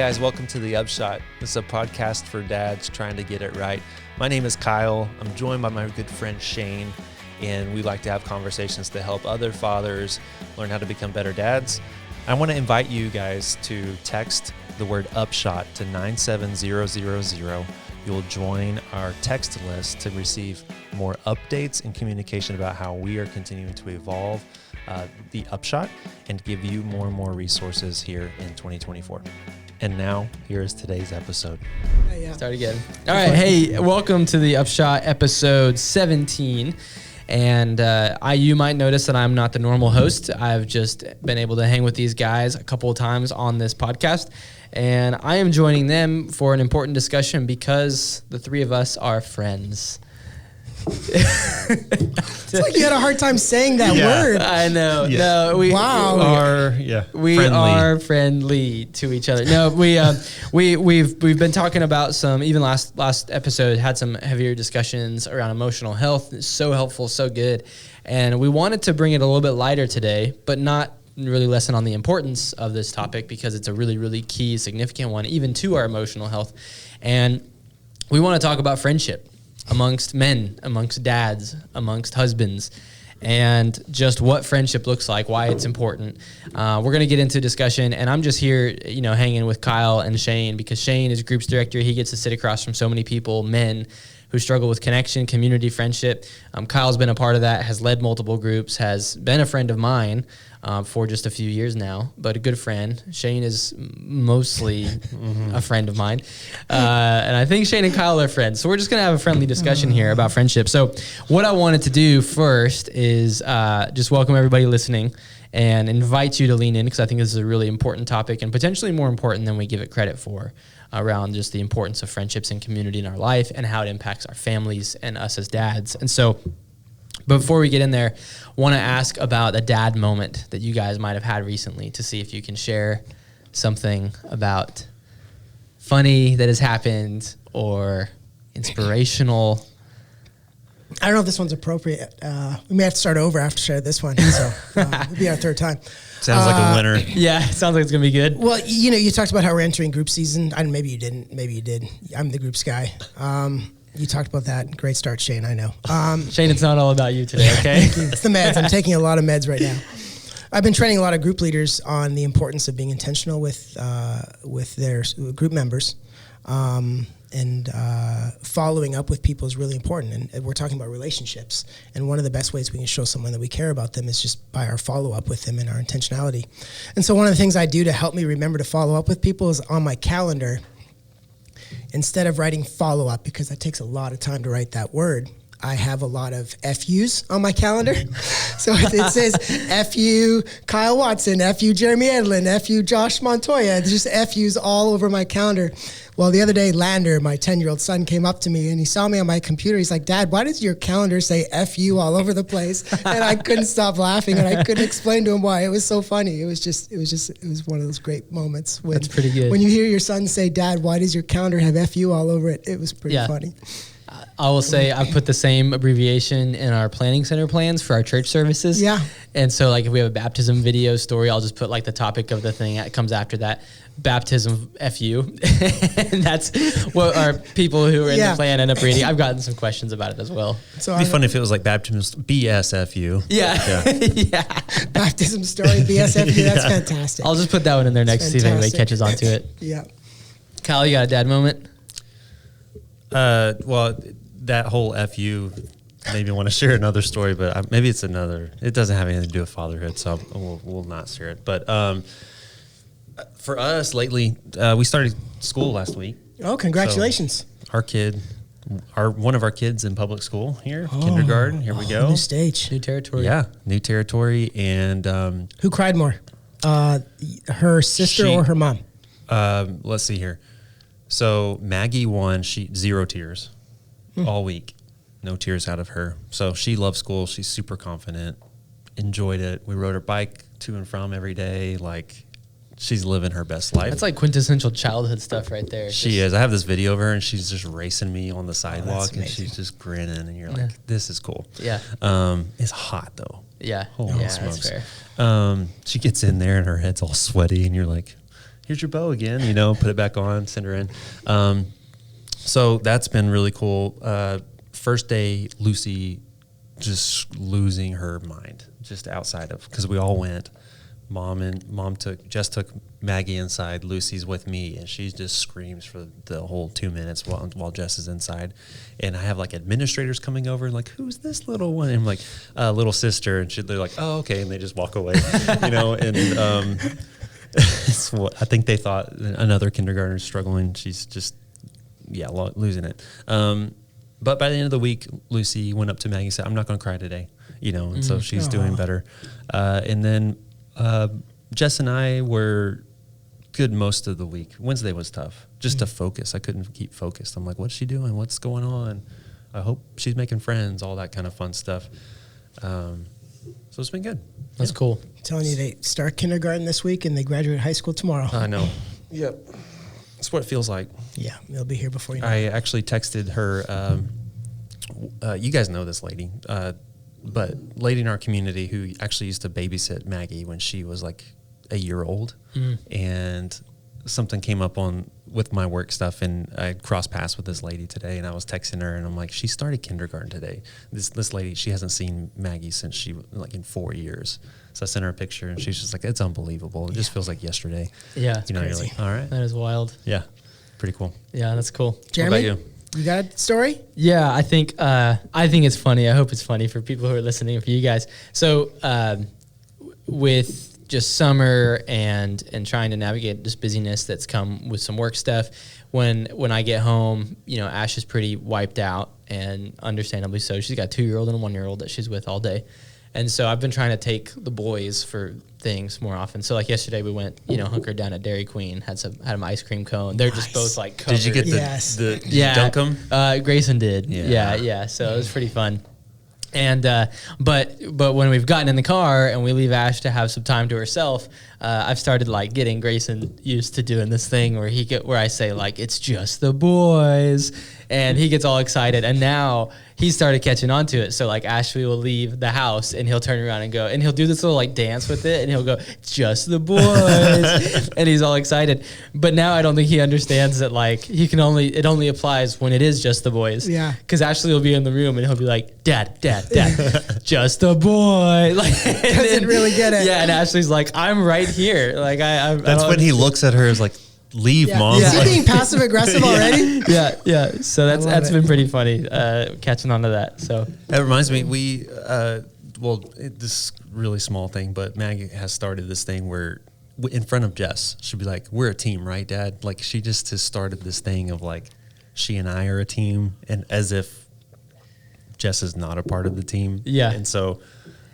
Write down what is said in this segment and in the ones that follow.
guys, welcome to the Upshot. This is a podcast for dads trying to get it right. My name is Kyle. I'm joined by my good friend Shane, and we like to have conversations to help other fathers learn how to become better dads. I want to invite you guys to text the word Upshot to 97000. You'll join our text list to receive more updates and communication about how we are continuing to evolve the Upshot and give you more and more resources here in 2024. And now, here is today's episode. Start again. All right. Hey, welcome to the Upshot episode 17. And you might notice that I'm not the normal host. I've just been able to hang with these guys a couple of times on this podcast. And I am joining them for an important discussion because the three of us are friends. It's like you had a hard time saying that word. I know. Yeah. No, we are friendly to each other. No, we've been talking about some, even last episode had some heavier discussions around emotional health. It's so helpful, so good. And we wanted to bring it a little bit lighter today, but not really lessen on the importance of this topic because it's a really, really key, significant one, even to our emotional health. And we want to talk about friendship amongst men, amongst dads, amongst husbands, and just what friendship looks like, why it's important. We're going to get into discussion, and I'm just here, hanging with Kyle and Shane because Shane is groups director. He gets to sit across from so many people, men, who struggle with connection, community, friendship. Kyle's been a part of that, has led multiple groups, has been a friend of mine for just a few years now, but a good friend. Shane is mostly a friend of mine. And I think Shane and Kyle are friends. So we're just going to have a friendly discussion here about friendship. So what I wanted to do first is just welcome everybody listening and invite you to lean in because I think this is a really important topic and potentially more important than we give it credit for around just the importance of friendships and community in our life and how it impacts our families and us as dads. And so before we get in there, want to ask about a dad moment that you guys might have had recently to see if you can share something about funny that has happened or inspirational. I don't know if this one's appropriate. We may have to start over after share this one. So it'll be our third time. Sounds like a winner. Yeah, it sounds like it's going to be good. Well, you talked about how we're entering group season. Maybe you didn't. Maybe you did. I'm the groups guy. You talked about that. Great start, Shane. I know. Shane, it's not all about you today, okay? It's the meds. I'm taking a lot of meds right now. I've been training a lot of group leaders on the importance of being intentional with their group members. And following up with people is really important. And we're talking about relationships. And one of the best ways we can show someone that we care about them is just by our follow-up with them and our intentionality. And so one of the things I do to help me remember to follow up with people is on my calendar, instead of writing follow-up, because that takes a lot of time to write that word, I have a lot of FUs on my calendar. So it says FU Kyle Watson, FU Jeremy Edlin, FU Josh Montoya. It's just FUs all over my calendar. Well, the other day, Lander, my 10-year-old son, came up to me and he saw me on my computer. He's like, "Dad, why does your calendar say FU all over the place?" And I couldn't stop laughing and I couldn't explain to him why. It was so funny. It was one of those great moments. That's pretty good. When you hear your son say, "Dad, why does your calendar have FU all over it?" It was pretty funny. I will say I put the same abbreviation in our planning center plans for our church services. Yeah. And so if we have a baptism video story, I'll just put the topic of the thing that comes after that, baptism FU. And that's what our people who are in the plan end up reading. I've gotten some questions about it as well. So it'd be fun if it was like baptism BSFU. Yeah. Yeah. Baptism story, BSFU. That's fantastic. I'll just put that one in there next to see if anybody catches on to it. Yeah. Kyle, you got a dad moment? Well, that whole FU made me want to share another story, but maybe it's another. It doesn't have anything to do with fatherhood, so we'll not share it. But for us lately, we started school last week. Oh, congratulations! So one of our kids in public school here, kindergarten. Here we go. New stage, new territory. Yeah, new territory. And who cried more, her sister or her mom? Let's see here. So Maggie won. She 0 tears all week, no tears out of her. So she loves school. She's super confident, enjoyed it. We rode her bike to and from every day. She's living her best life. That's quintessential childhood stuff right there. She is. I have this video of her and she's just racing me on the sidewalk and she's just grinning and you're like, this is cool. Yeah. It's hot though. Yeah. Holy yeah, smokes. that's fair. She gets in there and her head's all sweaty and you're like, here's your bow again, put it back on, send her in. So that's been really cool. First day, Lucy just losing her mind, just outside of, because we all went. Jess took Maggie inside. Lucy's with me, and she just screams for the whole 2 minutes while Jess is inside. And I have like administrators coming over and like, who's this little one? And I'm like, little sister, and they're like, oh, okay, and they just walk away, And I think they thought another kindergartner's struggling. She's just losing it. But by the end of the week, Lucy went up to Maggie and said, I'm not going to cry today, and so she's doing better. And then Jess and I were good most of the week. Wednesday was tough, just to focus. I couldn't keep focused. I'm like, what's she doing? What's going on? I hope she's making friends, all that kind of fun stuff. So it's been good. That's cool. I'm telling you, they start kindergarten this week and they graduate high school tomorrow. I know. Yep. That's what it feels like. Yeah, they'll be here before you know. I actually texted her. You guys know this lady, but lady in our community who actually used to babysit Maggie when she was like a year old, and something came up with my work stuff, and I crossed paths with this lady today, and I was texting her, and I'm like, she started kindergarten today. This lady, she hasn't seen Maggie since she like in 4 years. So I sent her a picture, and she's just like, it's unbelievable. It just feels like yesterday. Yeah, you're like, all right, that is wild. Yeah, pretty cool. Yeah, that's cool. Jeremy, what about you? You got a story? Yeah, I think it's funny. I hope it's funny for people who are listening, for you guys. So with just summer and trying to navigate this busyness that's come with some work stuff, when I get home, Ash is pretty wiped out, and understandably so. She's got a 2-year-old and a 1-year-old that she's with all day. And so I've been trying to take the boys for things more often. So like yesterday we went, hunkered down at Dairy Queen, had an ice cream cone. They're just both like covered. Did you get did you dunk them? Grayson did. Yeah. So it was pretty fun. And but when we've gotten in the car and we leave Ash to have some time to herself, I've started like getting Grayson used to doing this thing where I say like, it's just the boys, and he gets all excited, and now he started catching on to it. So like Ashley will leave the house and he'll turn around and go, and he'll do this little like dance with it, and he'll go, just the boys, and he's all excited. But now I don't think he understands that like it only applies when it is just the boys. Yeah. Because Ashley will be in the room and he'll be like, Dad, just a boy. Like, Doesn't really get it. Yeah, and Ashley's like, I'm right here. Like That's when he looks at her as like, leave, Mom. Is he being passive aggressive already? Yeah. So that's been pretty funny, catching on to that. So that reminds me, this really small thing, but Maggie has started this thing where in front of Jess, she'll be like, we're a team, right, Dad? Like she just has started this thing of like, she and I are a team, and as if Jess is not a part of the team. Yeah. And so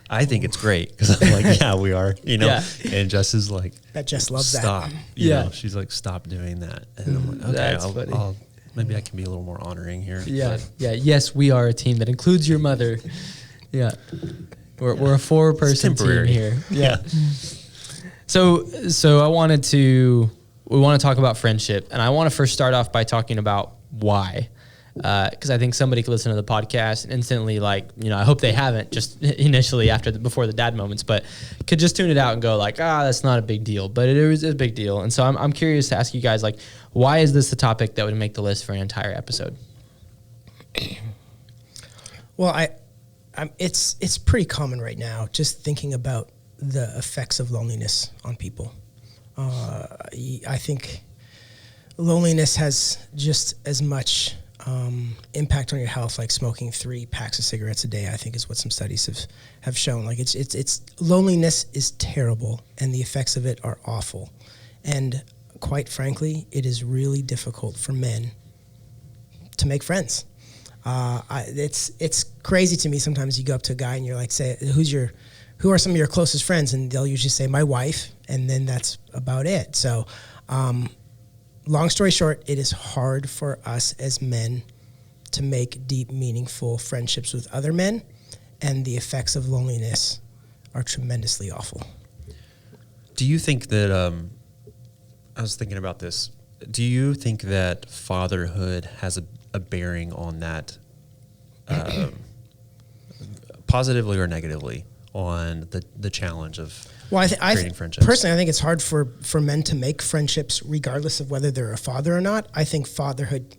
I think it's great because I'm like, yeah, we are, Yeah. And Jess is like, that Jess loves stop. that. You know, she's like, stop doing that. And I'm like, okay, That's I'll maybe I can be a little more honoring here. yeah, But yes, we are a team that includes your mother. Yeah, we're a 4-person team here. Yeah. So we want to talk about friendship, and I want to first start off by talking about why. Because I think somebody could listen to the podcast and instantly, like, I hope they haven't just initially before the dad moments, but could just tune it out and go like, that's not a big deal, but it is a big deal. And so I'm curious to ask you guys, like, why is this the topic that would make the list for an entire episode? Well, it's pretty common right now, just thinking about the effects of loneliness on people. I think loneliness has just as much impact on your health like smoking 3 packs of cigarettes a day, I think, is what some studies have shown. Like it's loneliness is terrible, and the effects of it are awful. And quite frankly, it is really difficult for men to make friends. It's crazy to me sometimes. You go up to a guy and you're like, say, who are some of your closest friends? And they'll usually say my wife, and then that's about it. So long story short, it is hard for us as men to make deep, meaningful friendships with other men, and the effects of loneliness are tremendously awful. do you think that, I was thinking about this, do you think that fatherhood has a bearing on that, positively or negatively, on the challenge of creating friendships? Personally, I think it's hard for men to make friendships regardless of whether they're a father or not. I think fatherhood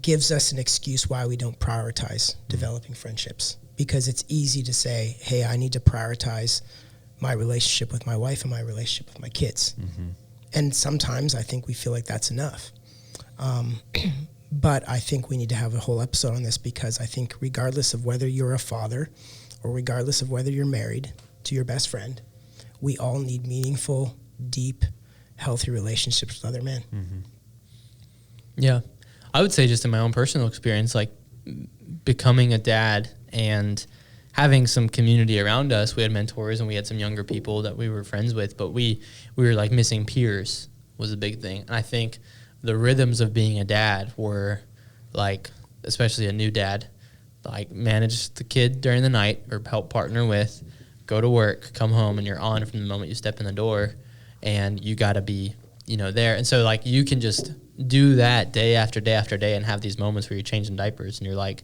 gives us an excuse why we don't prioritize developing friendships, because it's easy to say, hey, I need to prioritize my relationship with my wife and my relationship with my kids. And sometimes I think we feel like that's enough. But I think we need to have a whole episode on this, because I think regardless of whether you're a father or regardless of whether you're married to your best friend, we all need meaningful, deep, healthy relationships with other men. Yeah. I would say just in my own personal experience, like becoming a dad and having some community around us. We had mentors and we had some younger people that we were friends with, but we were like missing peers was a big thing. And I think the rhythms of being a dad were like, especially a new dad, like manage the kid during the night or help partner with, go to work, come home, and you're on from the moment you step in the door, and you got to be, there. And so like you can just do that day after day after day and have these moments where you're changing diapers and you're like,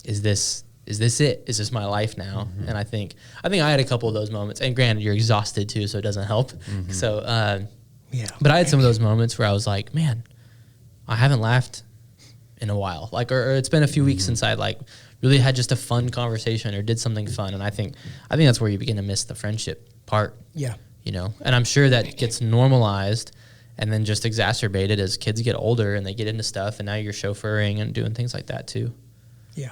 is this it? Is this my life now? And I think I had a couple of those moments, and granted you're exhausted too, so it doesn't help. So, but I had some of those moments where I was like, man, I haven't laughed in a while. Like, or it's been a few weeks since I like really had just a fun conversation or did something fun. And I think that's where you begin to miss the friendship part. Yeah. And I'm sure that gets normalized and then just exacerbated as kids get older and they get into stuff, and now you're chauffeuring and doing things like that too. Yeah.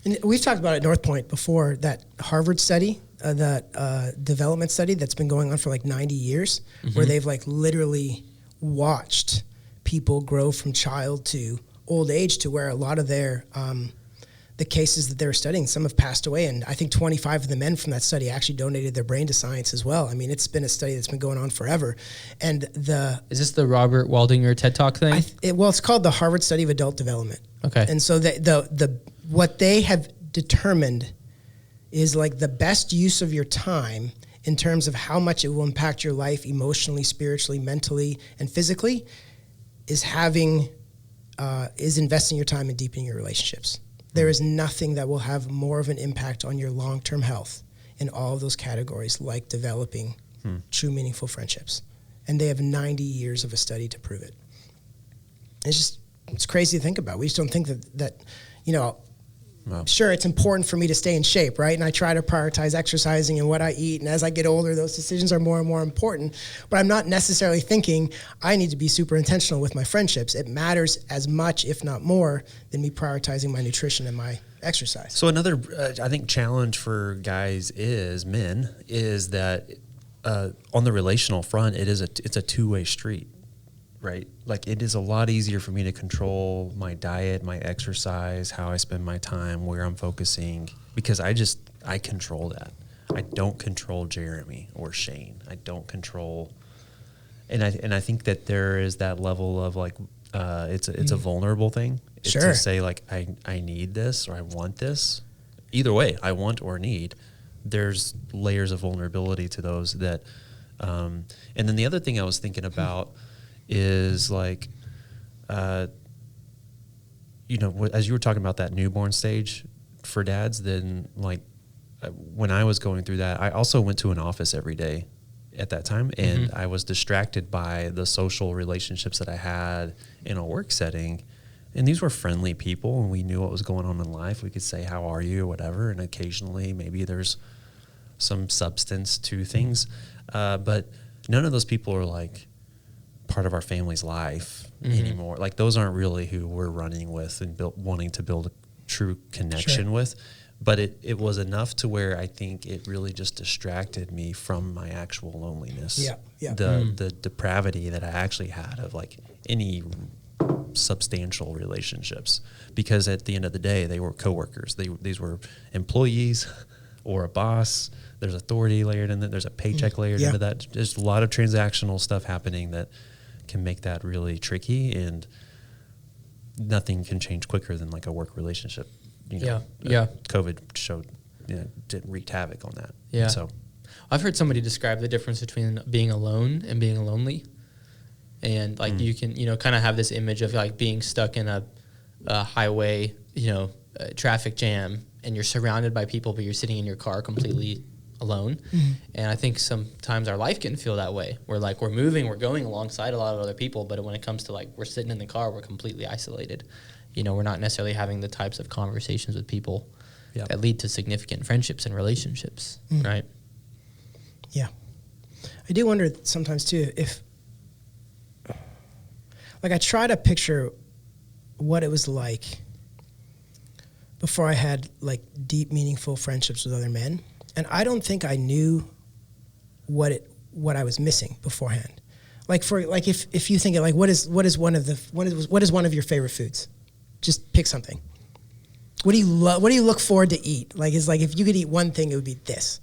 And we've talked about at North Point before, that Harvard study, that development study that's been going on for like 90 years, where they've like literally watched people grow from child to old age, to where a lot of their the cases that they were studying, some have passed away, and I think 25 of the men from that study actually donated their brain to science as well. I mean, it's been a study that's been going on forever. And is this the Robert Waldinger TED Talk thing? It's called the Harvard Study of Adult Development. Okay. And so what they have determined is like the best use of your time in terms of how much it will impact your life emotionally, spiritually, mentally, and physically is investing your time in deepening your relationships. There is nothing that will have more of an impact on your long-term health in all of those categories like developing true, meaningful friendships. And they have 90 years of a study to prove it. It's crazy to think about. We just don't think that Wow. Sure, it's important for me to stay in shape, right? And I try to prioritize exercising and what I eat. And as I get older, those decisions are more and more important. But I'm not necessarily thinking I need to be super intentional with my friendships. It matters as much, if not more, than me prioritizing my nutrition and my exercise. So another, I think, challenge for guys men is that on the relational front, it's a two-way street. Right? Like, it is a lot easier for me to control my diet, my exercise, how I spend my time, where I'm focusing, because I control that. I don't control Jeremy or Shane. I don't control, and I think that there is that level of like, it's a vulnerable thing. It's Sure. to say like, I need this or I want this. Either way, I want or need. There's layers of vulnerability to those that, and then the other thing I was thinking about is like, as you were talking about that newborn stage for dads, then like when I was going through that, I also went to an office every day at that time, and I was distracted by the social relationships that I had in a work setting. And these were friendly people, and we knew what was going on in life. We could say, how are you, or whatever. And occasionally maybe there's some substance to things. But none of those people are like part of our family's life anymore. Like, those aren't really who we're running with and wanting to build a true connection with. But it was enough to where I think it really just distracted me from my actual loneliness. The depravity that I actually had of like any substantial relationships, because at the end of the day, they were coworkers. These were employees or a boss. There's authority layered in that. There's a paycheck layered into that. There's a lot of transactional stuff happening that can make that really tricky, and nothing can change quicker than like a work relationship. COVID wreaked havoc on that. Yeah. So I've heard somebody describe the difference between being alone and being lonely. And like you can, kind of have this image of like being stuck in a highway, traffic jam, and you're surrounded by people, but you're sitting in your car completely alone. And I think sometimes our life can feel that way. We're like, we're moving, we're going alongside a lot of other people, but when it comes to like, we're sitting in the car, we're completely isolated. You know, we're not necessarily having the types of conversations with people that lead to significant friendships and relationships, right? Yeah. I do wonder sometimes too, if, like, I try to picture what it was like before I had like deep, meaningful friendships with other men. And I don't think I knew what I was missing beforehand. Like if you think of like, what is one of your favorite foods? Just pick something. What do you love? What do you look forward to eat? Like, it's like, if you could eat one thing, it would be this.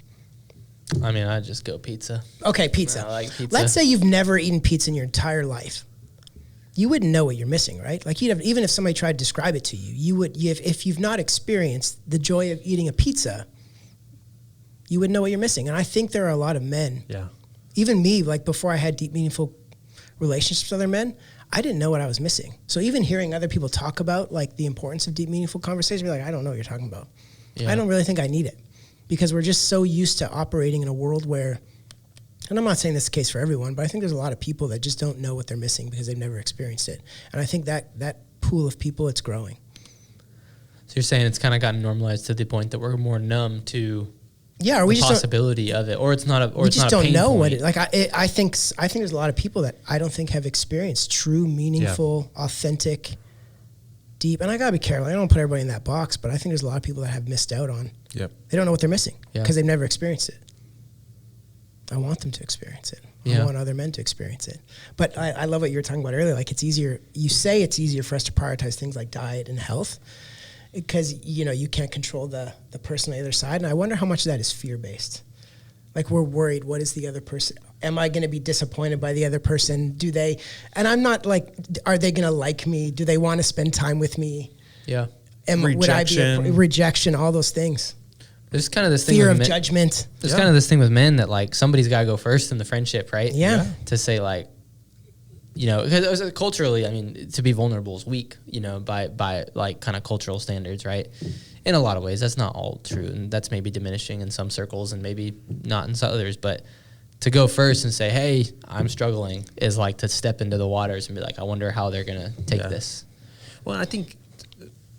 I mean, I'd just go pizza. Okay, pizza. I like pizza. Let's say you've never eaten pizza in your entire life. You wouldn't know what you're missing, right? Like, even if somebody tried to describe it to you, if you've not experienced the joy of eating a pizza, you wouldn't know what you're missing. And I think there are a lot of men, even me, like before I had deep, meaningful relationships with other men, I didn't know what I was missing. So even hearing other people talk about like the importance of deep, meaningful conversation, be like, I don't know what you're talking about. I don't really think I need it, because we're just so used to operating in a world where, and I'm not saying this is the case for everyone, but I think there's a lot of people that just don't know what they're missing because they've never experienced it. And I think that pool of people, it's growing. So you're saying it's kind of gotten normalized to the point that we're more numb to or we the just possibility of it, or it's not a, or we it's just not don't a pain know point. what it like. I think there's a lot of people that I don't think have experienced true, meaningful, authentic, deep. And I gotta be careful. I don't put everybody in that box, but I think there's a lot of people that have missed out on. They don't know what they're missing because they've never experienced it. I want them to experience it. I want other men to experience it. But I love what you were talking about earlier. Like, it's easier. You say it's easier for us to prioritize things like diet and health, because you can't control the person on the other side. And I wonder how much of that is fear-based. Like, we're worried, what is the other person? Am I going to be disappointed by the other person? And I'm not like, are they going to like me? Do they want to spend time with me? And rejection. Would I be rejection, all those things. There's kind of this thing Fear with of judgment. There's kind of this thing with men that like somebody's got to go first in the friendship, right? To say like, because culturally, I mean, to be vulnerable is weak, by like kind of cultural standards, right? In a lot of ways, that's not all true, and that's maybe diminishing in some circles and maybe not in some others. But to go first and say, "Hey, I'm struggling," is like to step into the waters and be like, "I wonder how they're gonna take this." Well, I think,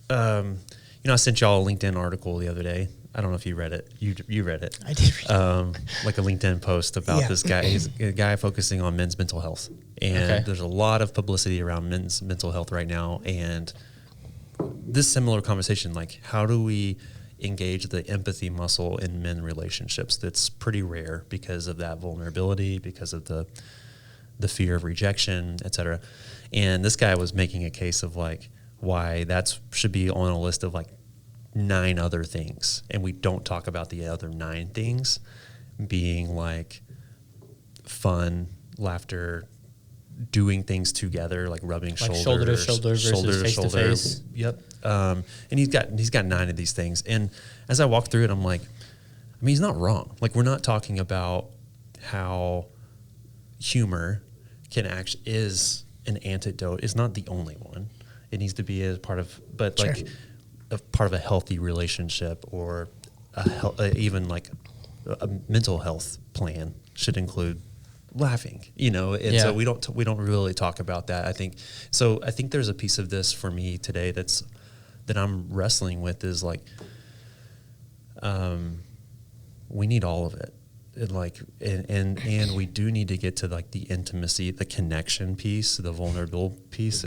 I sent y'all a LinkedIn article the other day. I don't know if you read it. You read it. I did read it. Like a LinkedIn post about this guy. He's a guy focusing on men's mental health. And there's a lot of publicity around men's mental health right now. And this similar conversation, like, how do we engage the empathy muscle in men relationships? That's pretty rare because of that vulnerability, because of the fear of rejection, et cetera. And this guy was making a case of like why that should be on a list of like 9 other things, and we don't talk about the other 9 things being like fun, laughter, doing things together, like rubbing like shoulders, shoulder to shoulder versus face to face. And he's got 9 of these things. And as I walk through it, I'm like, I mean, he's not wrong. Like, we're not talking about how humor is an antidote. It's not the only one. It needs to be a part of, but like a part of a healthy relationship, or even like a mental health plan should include laughing, and so we don't really talk about that. I think there's a piece of this for me today that I'm wrestling with, is like, we need all of it. And we do need to get to like the intimacy, the connection piece, the vulnerable piece.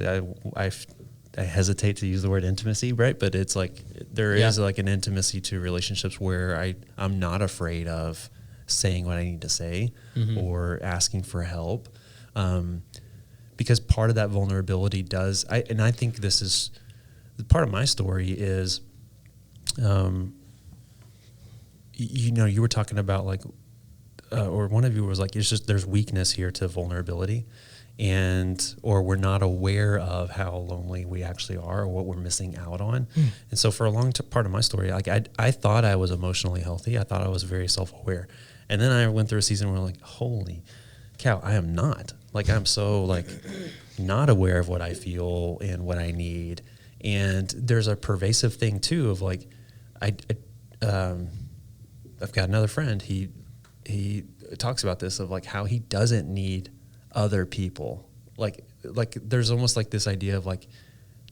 I hesitate to use the word intimacy, right? But it's like there is like an intimacy to relationships where I'm not afraid of saying what I need to say or asking for help, because part of that vulnerability I think this is part of my story is, you were talking about like, or one of you was like, it's just there's weakness here to vulnerability. Or we're not aware of how lonely we actually are, or what we're missing out on. And so for a long part of my story, like I thought I was emotionally healthy. I thought I was very self-aware. And then I went through a season where I'm like, holy cow, I am not. Like, I'm so like not aware of what I feel and what I need. And there's a pervasive thing too of like, I've got another friend. He talks about this of like how he doesn't need other people. Like there's almost like this idea of like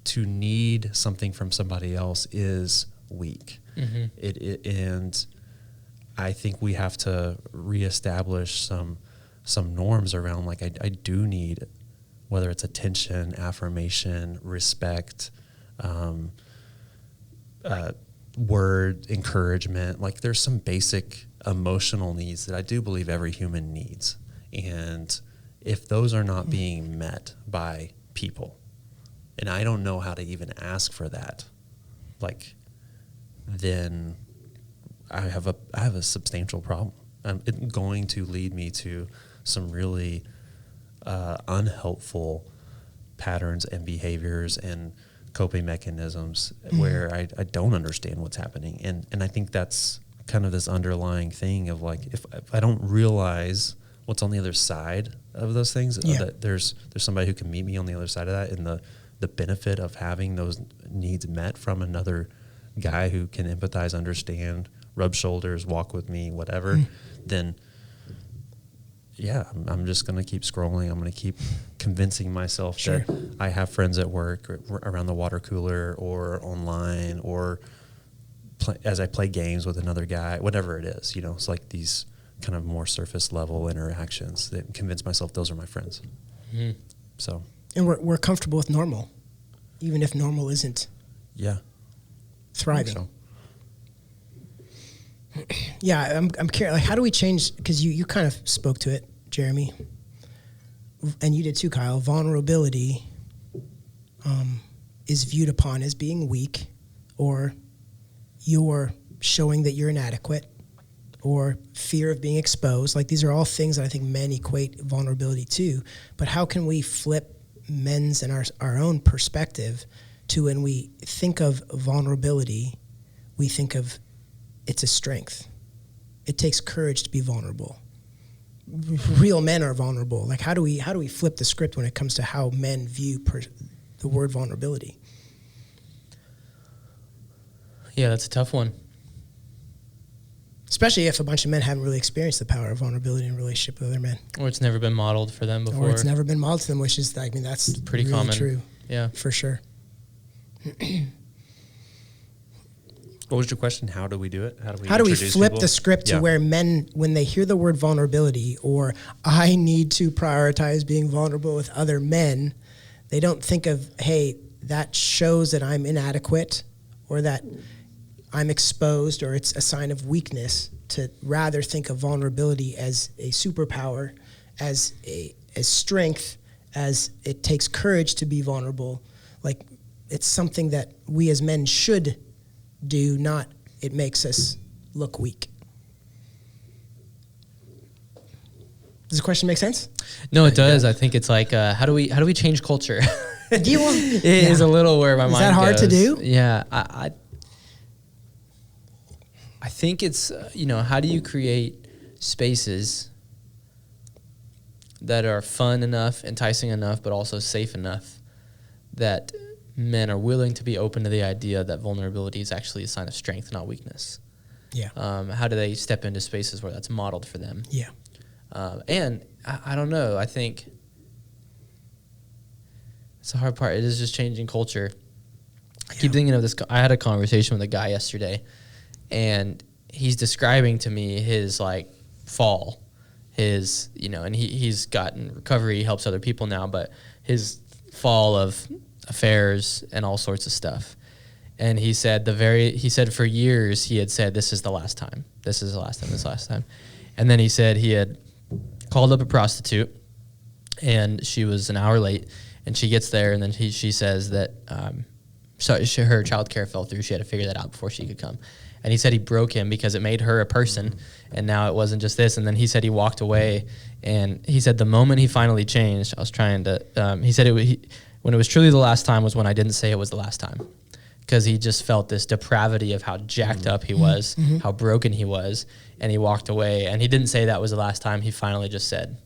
to need something from somebody else is weak. Mm-hmm. And I think we have to reestablish some norms around like I do need, whether it's attention, affirmation, respect, word, encouragement. Like there's some basic emotional needs that I do believe every human needs. And if those are not being met by people, and I don't know how to even ask for that, like, then I have a substantial problem. It's going to lead me to some really unhelpful patterns and behaviors and coping mechanisms where I don't understand what's happening. And I think that's kind of this underlying thing of like, if I don't realize what's on the other side of those things, that there's somebody who can meet me on the other side of that, and the benefit of having those needs met from another guy who can empathize, understand, rub shoulders, walk with me, whatever, then I'm just going to keep scrolling. I'm going to keep convincing myself that I have friends at work or around the water cooler or online or as I play games with another guy, whatever it is. It's like these kind of more surface level interactions that convince myself those are my friends. Mm-hmm. So, and we're comfortable with normal, even if normal isn't thriving. Yeah, I'm curious. Like, how do we change? Because you kind of spoke to it, Jeremy, and you did too, Kyle. Vulnerability is viewed upon as being weak, or you're showing that you're inadequate, or fear of being exposed. Like, these are all things that I think men equate vulnerability to. But how can we flip men's and our own perspective to when we think of vulnerability, we think of it's a strength. It takes courage to be vulnerable. Real men are vulnerable. Like, how do we flip the script when it comes to how men view the word vulnerability? Yeah, that's a tough one. Especially if a bunch of men haven't really experienced the power of vulnerability in a relationship with other men. Or it's never been modeled for them before. Or it's never been modeled to them, which is, that's pretty really common. True. Yeah. For sure. What was your question? How do we do it? How do we flip the script to where men, when they hear the word vulnerability, or I need to prioritize being vulnerable with other men, they don't think of, hey, that shows that I'm inadequate or that I'm exposed or it's a sign of weakness, to rather think of vulnerability as a superpower, as strength, as it takes courage to be vulnerable. Like, it's something that we as men should do, not it makes us look weak. Does the question make sense? No, it does. I think it's like, how do we change culture? Do you want? It is a little where my mind goes. Is that hard to do? Yeah, I think it's how do you create spaces that are fun enough, enticing enough, but also safe enough that men are willing to be open to the idea that vulnerability is actually a sign of strength, not weakness. Yeah. How do they step into spaces where that's modeled for them? Yeah. And I don't know. I think it's the hard part. It is just changing culture. I keep thinking of this. I had a conversation with a guy yesterday, and he's describing to me his fall, and he's gotten recovery, he helps other people now, but his fall of affairs and all sorts of stuff. And he said for years he had said, this is the last time. This is the last time, this last time. And then he said he had called up a prostitute, and she was an hour late, and she gets there, and then she says that her childcare fell through. She had to figure that out before she could come. And he said he broke him because it made her a person, and now it wasn't just this. And then he said he walked away, and he said the moment he finally changed, he said when it was truly the last time was when I didn't say it was the last time, because he just felt this depravity of how jacked up he was, how broken he was, and he walked away. And he didn't say that was the last time. He finally just said,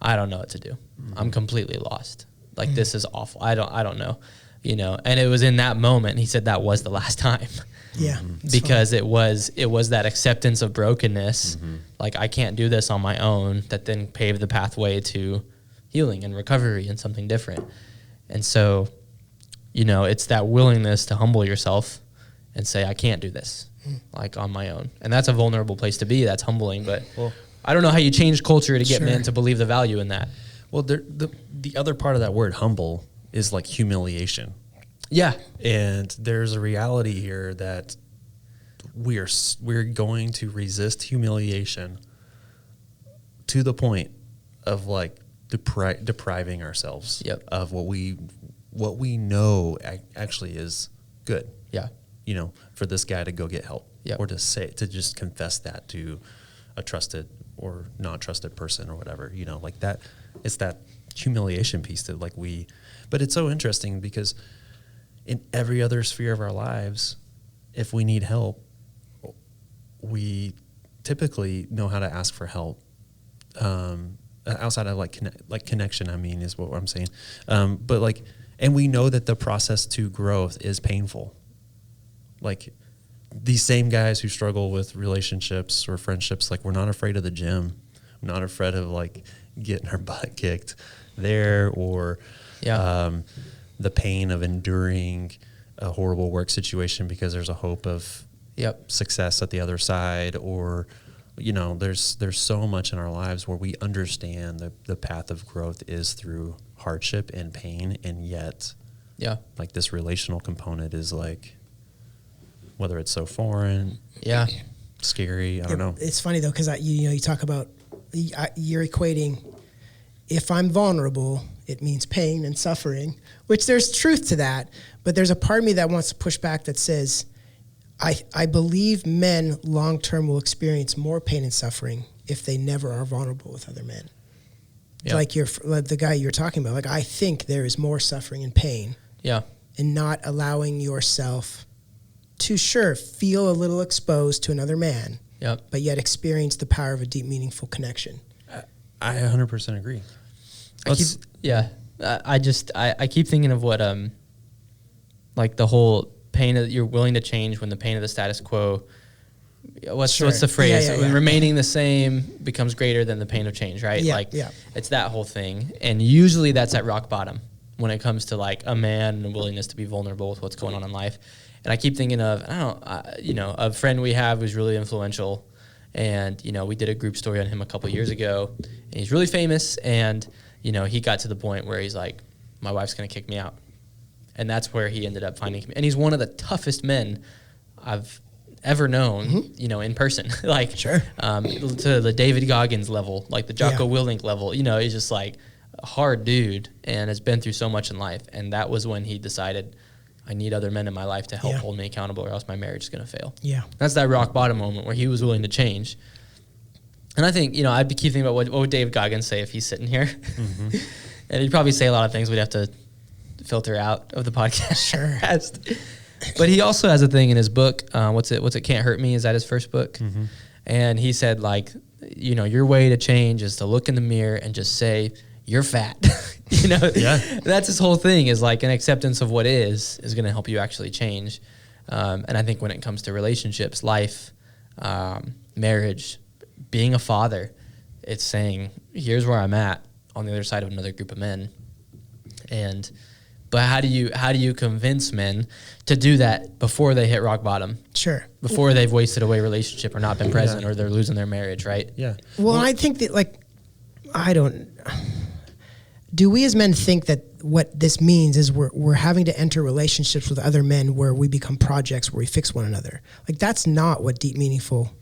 I don't know what to do. I'm completely lost. This is awful. I don't know. you know, and it was in that moment, he said that was the last time. Yeah. Because it was that acceptance of brokenness. Like, I can't do this on my own, that then paved the pathway to healing and recovery and something different. And so, you know, it's that willingness to humble yourself and say, I can't do this like on my own. And that's a vulnerable place to be. That's humbling, but I don't know how you change culture to get men to believe the value in that. Well, the other part of that word humble is like humiliation. Yeah. And there's a reality here that we're going to resist humiliation to the point of like depriving ourselves of what we know actually is good. Yeah. You know, for this guy to go get help or to just confess that to a trusted or not trusted person or whatever, you know, like that. It's that humiliation piece that but it's so interesting because in every other sphere of our lives, if we need help, we typically know how to ask for help. Outside of connection, I mean, is what I'm saying. But and we know that the process to growth is painful. Like these same guys who struggle with relationships or friendships, like we're not afraid of the gym. We're not afraid of like getting our butt kicked there or the pain of enduring a horrible work situation because there's a hope of success at the other side, or you know, there's so much in our lives where we understand the path of growth is through hardship and pain, and yet like this relational component is like, whether it's so foreign, scary, I don't know. It's funny though, because you talk about you're equating, if I'm vulnerable, it means pain and suffering, which there's truth to that. But there's a part of me that wants to push back that says, I believe men long-term will experience more pain and suffering if they never are vulnerable with other men. Yeah. Like the guy you're talking about, like I think there is more suffering and pain in not allowing yourself to feel a little exposed to another man, but yet experience the power of a deep, meaningful connection. I 100% agree. I keep thinking of what, like the whole pain that you're willing to change when the pain of the status quo, what's the phrase? When remaining the same becomes greater than the pain of change, right? It's that whole thing. And usually that's at rock bottom when it comes to like a man and a willingness to be vulnerable with what's going on in life. And I keep thinking of, a friend we have who's really influential. And, you know, we did a group story on him a couple of years ago. And he's really famous. And, you know, he got to the point where he's like, my wife's going to kick me out. And that's where he ended up finding me. And he's one of the toughest men I've ever known, you know, in person. To the David Goggins level, like the Jocko Willink level. You know, he's just like a hard dude and has been through so much in life. And that was when he decided, I need other men in my life to help hold me accountable, or else my marriage is going to fail. Yeah. That's that rock bottom moment where he was willing to change. And I think, you know, I'd be keep thinking about what would David Goggins say if he's sitting here? And he'd probably say a lot of things we'd have to filter out of the podcast. But he also has a thing in his book, what's it Can't Hurt Me? Is that his first book? And he said, like, you know, your way to change is to look in the mirror and just say, you're fat. You know, that's his whole thing, is like an acceptance of what is going to help you actually change. And I think when it comes to relationships, life, marriage, being a father, it's saying, here's where I'm at on the other side of another group of men. But how do you convince men to do that before they hit rock bottom? Sure. Before they've wasted away relationship or not been present or they're losing their marriage, right? Yeah. Well, I think that do we as men think that what this means is we're having to enter relationships with other men where we become projects where we fix one another? Like, that's not what deep, meaningful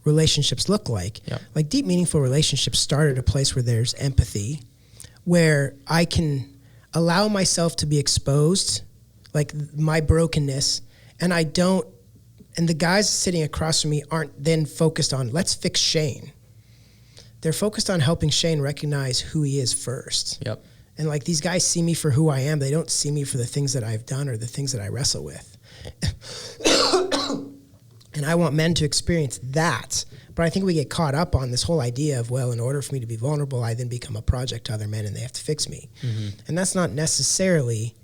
relationships look like. Yep. Like, deep, meaningful relationships start at a place where there's empathy, where I can allow myself to be exposed, like my brokenness, and the guys sitting across from me aren't then focused on, let's fix Shane. They're focused on helping Shane recognize who he is first. Yep. And like, these guys see me for who I am. They don't see me for the things that I've done or the things that I wrestle with. And I want men to experience that. But I think we get caught up on this whole idea of, well, in order for me to be vulnerable, I then become a project to other men and they have to fix me. And that's not necessarily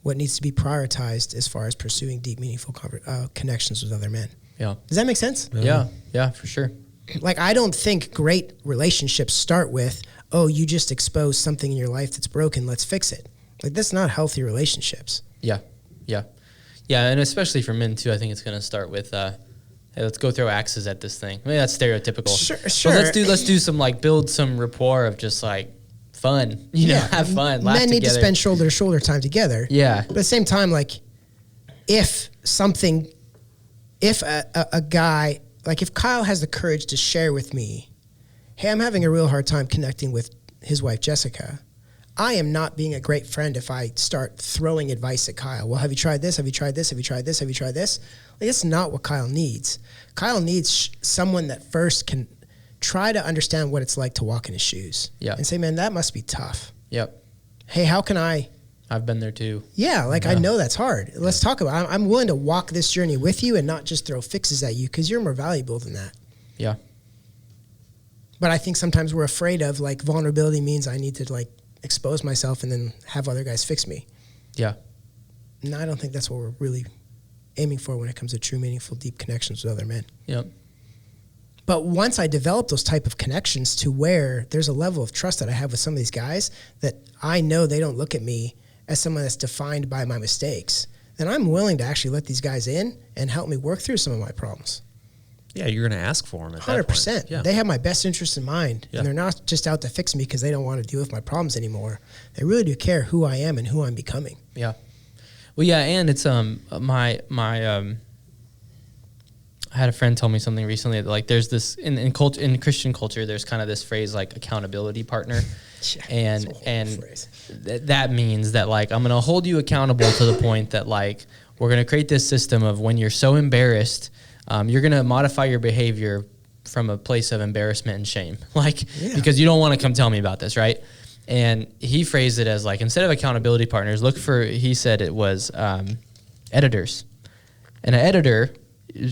what needs to be prioritized as far as pursuing deep, meaningful connections with other men. Yeah. Does that make sense? Yeah, for sure. Like, I don't think great relationships start with, oh, you just exposed something in your life that's broken, let's fix it. Like, that's not healthy relationships. Yeah, and especially for men too, I think it's going to start with, hey, let's go throw axes at this thing. I mean, that's stereotypical. Sure. But let's do some, like, build some rapport of just like fun, you know, have fun, laugh Men need to together. spend shoulder to shoulder time together. Yeah. But at the same time, like, if a guy, like if Kyle has the courage to share with me, hey, I'm having a real hard time connecting with his wife, Jessica, I am not being a great friend if I start throwing advice at Kyle. Well, have you tried this? Have you tried this? Have you tried this? Have you tried this? Like, it's not what Kyle needs. Kyle needs someone that first can try to understand what it's like to walk in his shoes. Yeah. And say, man, that must be tough. Yep. Hey, how can I've been there too. Yeah, like I know that's hard. Let's talk about it. I'm willing to walk this journey with you and not just throw fixes at you because you're more valuable than that. Yeah. But I think sometimes we're afraid of, like, vulnerability means I need to, like, expose myself and then have other guys fix me. Yeah. And I don't think that's what we're really aiming for when it comes to true, meaningful, deep connections with other men. Yep. But once I develop those type of connections to where there's a level of trust that I have with some of these guys that I know they don't look at me as someone that's defined by my mistakes, then I'm willing to actually let these guys in and help me work through some of my problems. Yeah, you're going to ask for them at 100%. that point. Yeah. They have my best interest in mind, and they're not just out to fix me because they don't want to deal with my problems anymore. They really do care who I am and who I'm becoming. Yeah. Well, yeah, and it's I had a friend tell me something recently that, like, there's this in Christian culture, there's kind of this phrase like accountability partner. Yeah, and that means that, like, I'm going to hold you accountable to the point that, like, we're going to create this system of when you're so embarrassed, you're going to modify your behavior from a place of embarrassment and shame, like, because you don't want to come tell me about this, right? And he phrased it as, like, instead of accountability partners, he said it was editors. And an editor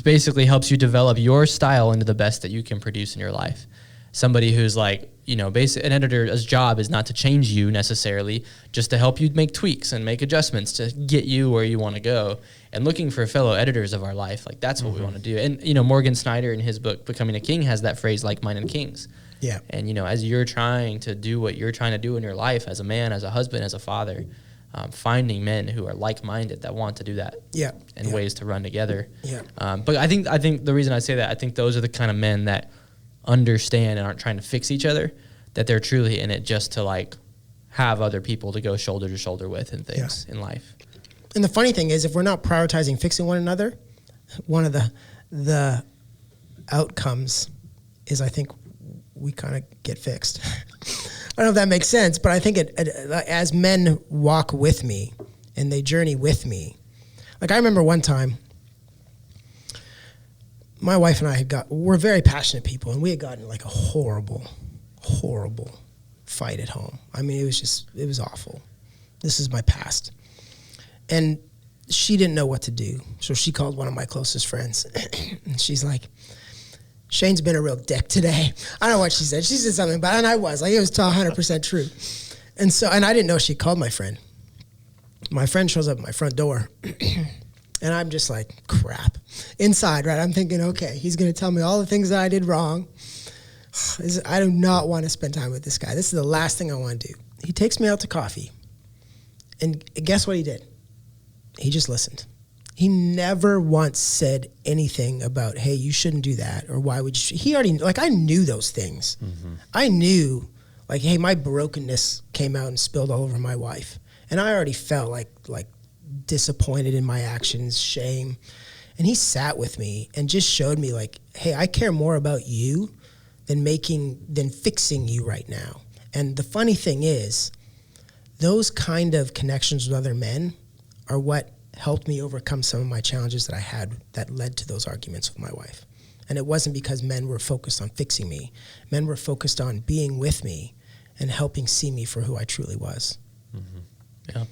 basically helps you develop your style into the best that you can produce in your life. Somebody who's, like, you know, an editor's job is not to change you necessarily, just to help you make tweaks and make adjustments to get you where you want to go. And looking for fellow editors of our life, like, that's what we want to do. And, you know, Morgan Snyder in his book, Becoming a King, has that phrase, like-minded kings. Yeah. And, you know, as you're trying to do what you're trying to do in your life as a man, as a husband, as a father, finding men who are like-minded that want to do that. Yeah. And ways to run together. Yeah. But I think the reason I say that, I think those are the kind of men that understand and aren't trying to fix each other, that they're truly in it just to, like, have other people to go shoulder to shoulder with and things in life. And the funny thing is, if we're not prioritizing fixing one another, one of the outcomes is, I think, we kind of get fixed. I don't know if that makes sense, but I think as men walk with me and they journey with me. Like, I remember one time, my wife and I we're very passionate people, and we had gotten, like, a horrible fight at home. I mean, it was awful. This is my past. And she didn't know what to do. So she called one of my closest friends and she's like, Shane's been a real dick today. I don't know what she said. She said something, and I was like, it was 100% true. And I didn't know she called my friend. My friend shows up at my front door and I'm just like, crap. Inside, right? I'm thinking, okay, he's going to tell me all the things that I did wrong. I do not want to spend time with this guy. This is the last thing I want to do. He takes me out to coffee. And guess what he did? He just listened. He never once said anything about, hey, you shouldn't do that, or why would you? He already, like, I knew those things. Mm-hmm. I knew, like, hey, my brokenness came out and spilled all over my wife. And I already felt like disappointed in my actions, shame. And he sat with me and just showed me, like, hey, I care more about you than fixing you right now. And the funny thing is, those kind of connections with other men are what helped me overcome some of my challenges that I had that led to those arguments with my wife. And it wasn't because men were focused on fixing me. Men were focused on being with me and helping see me for who I truly was. Mm-hmm. Yeah.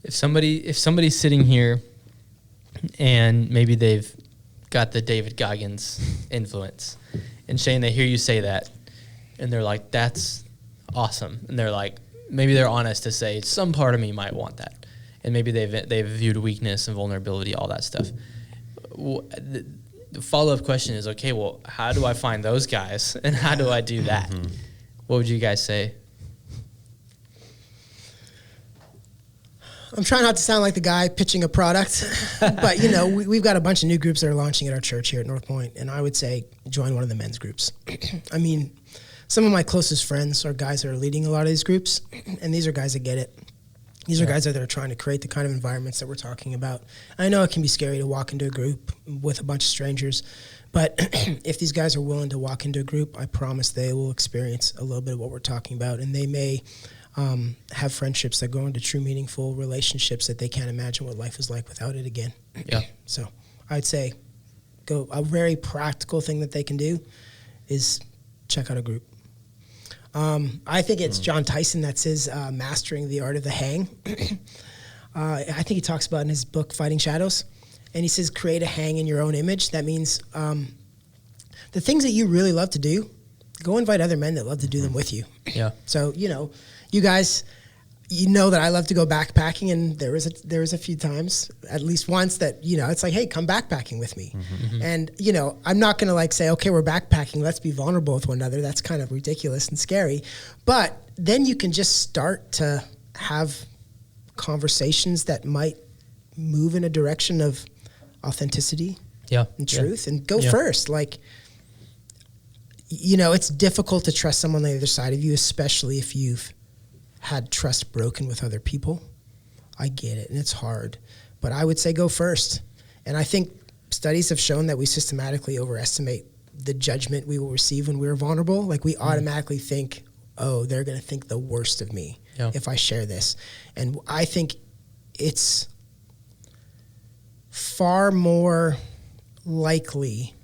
If somebody's sitting here and maybe they've got the David Goggins influence, and Shane, they hear you say that, and they're like, that's awesome. And they're like, maybe they're honest to say some part of me might want that, and maybe they've viewed weakness and vulnerability, all that stuff. The follow-up question is, okay, well, how do I find those guys, and how do I do that? What would you guys say? I'm trying not to sound like the guy pitching a product, but we've got a bunch of new groups that are launching at our church here at North Point, and I would say join one of the men's groups. I mean, some of my closest friends are guys that are leading a lot of these groups, and these are guys that get it. These are guys that are trying to create the kind of environments that we're talking about. I know it can be scary to walk into a group with a bunch of strangers, but if these guys are willing to walk into a group, I promise they will experience a little bit of what we're talking about, and they may have friendships that go into true meaningful relationships that they can't imagine what life is like without it again. Yeah. So I'd say a very practical thing that they can do is check out a group. I think it's John Tyson that says mastering the art of the hang. I think he talks about in his book Fighting Shadows, and he says create a hang in your own image. That means the things that you really love to do, go invite other men that love to do them with you. Yeah. So you guys, that I love to go backpacking, and there was a few times, at least once, that it's like, hey, come backpacking with me. And I'm not gonna like say, okay, we're backpacking, let's be vulnerable with one another. That's kind of ridiculous and scary. But then you can just start to have conversations that might move in a direction of authenticity and truth, and go first. Like, it's difficult to trust someone on the other side of you, especially if you've had trust broken with other people. I get it, and it's hard, but I would say go first. And I think studies have shown that we systematically overestimate the judgment we will receive when we're vulnerable. Like, we automatically think, oh, they're going to think the worst of me if I share this. And I think it's far more likely